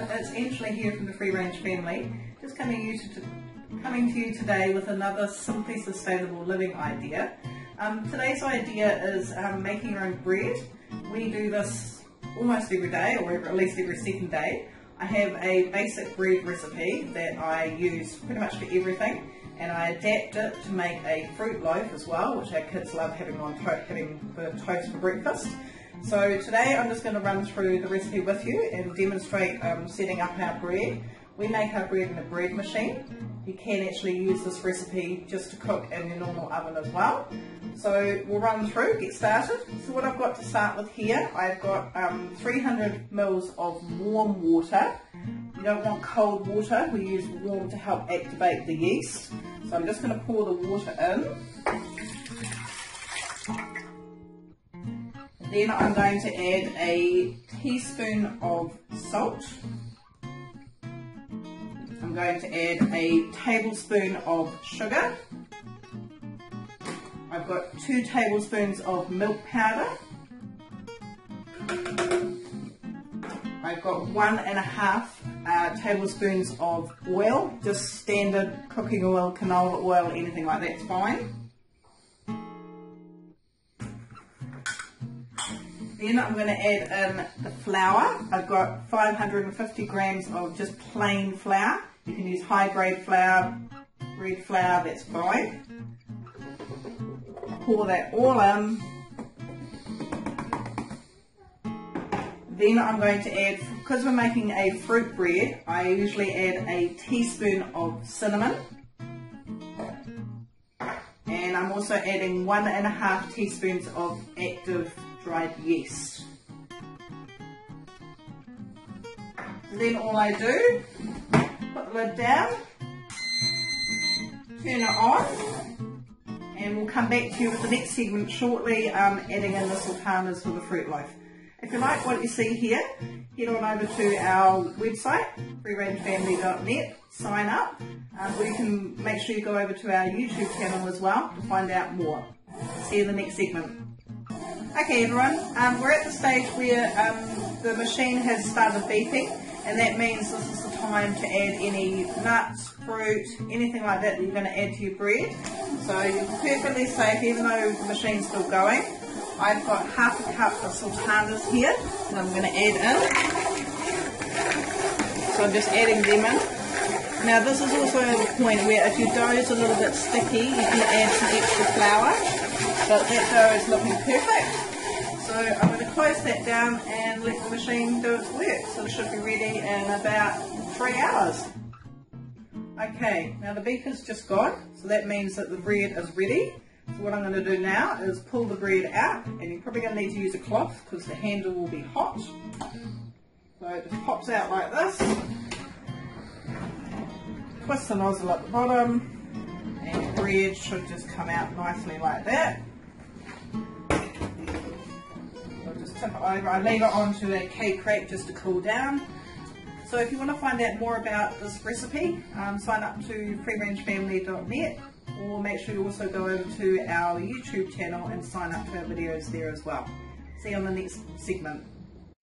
it's Angela here from the Free Range family, just coming to you today with another Simply Sustainable Living idea. Today's idea is making your own bread. We do this almost every day, or at least every second day. I have a basic bread recipe that I use pretty much for everything, and I adapt it to make a fruit loaf as well, which our kids love having for toast for breakfast. So today I'm just going to run through the recipe with you and demonstrate setting up our bread. We make our bread in a bread machine. You can actually use this recipe just to cook in your normal oven as well. So we'll run through, get started. So what I've got to start with here, I've got 300 mils of warm water. You don't want cold water, we use warm to help activate the yeast. So I'm just going to pour the water in. Then I'm going to add a teaspoon of salt. I'm going to add a tablespoon of sugar. I've got 2 tablespoons of milk powder. I've got 1.5 tablespoons of oil, just standard cooking oil, canola oil, anything like that's fine. Then I'm going to add in the flour. I've got 550 grams of just plain flour. You can use high grade flour, red flour, that's fine. Pour that all in. Then I'm going to add, because we're making a fruit bread, I usually add a teaspoon of cinnamon. And I'm also adding 1.5 teaspoons of active dried yeast. So then all I do, put the lid down, turn it on, and we'll come back to you with the next segment shortly, adding in the sultanas for the fruit loaf. If you like what you see here, head on over to our website, freerangefamily.net, sign up, or you can make sure you go over to our YouTube channel as well to find out more. See you in the next segment. Okay everyone, we're at the stage where the machine has started beeping, and that means this is the time to add any nuts, fruit, anything like that you're going to add to your bread. So you're perfectly safe even though the machine's still going. I've got 1/2 cup of sultanas here that I'm going to add in. So I'm just adding them in. Now this is also a point where if your dough is a little bit sticky, you can add some extra flour, but that dough is looking perfect. So I'm going to close that down and let the machine do its work. So it should be ready in about 3 hours. Okay, now the beep is just gone, so that means that the bread is ready. So what I'm going to do now is pull the bread out, and you're probably going to need to use a cloth because the handle will be hot. So it just pops out like this. Twist the nozzle at the bottom, and the bread should just come out nicely like that. Tip it over. I leave it onto a cake crate just to cool down. So if you want to find out more about this recipe, sign up to freerangefamily.net, or make sure you also go over to our YouTube channel and sign up to our videos there as well. See you on the next segment.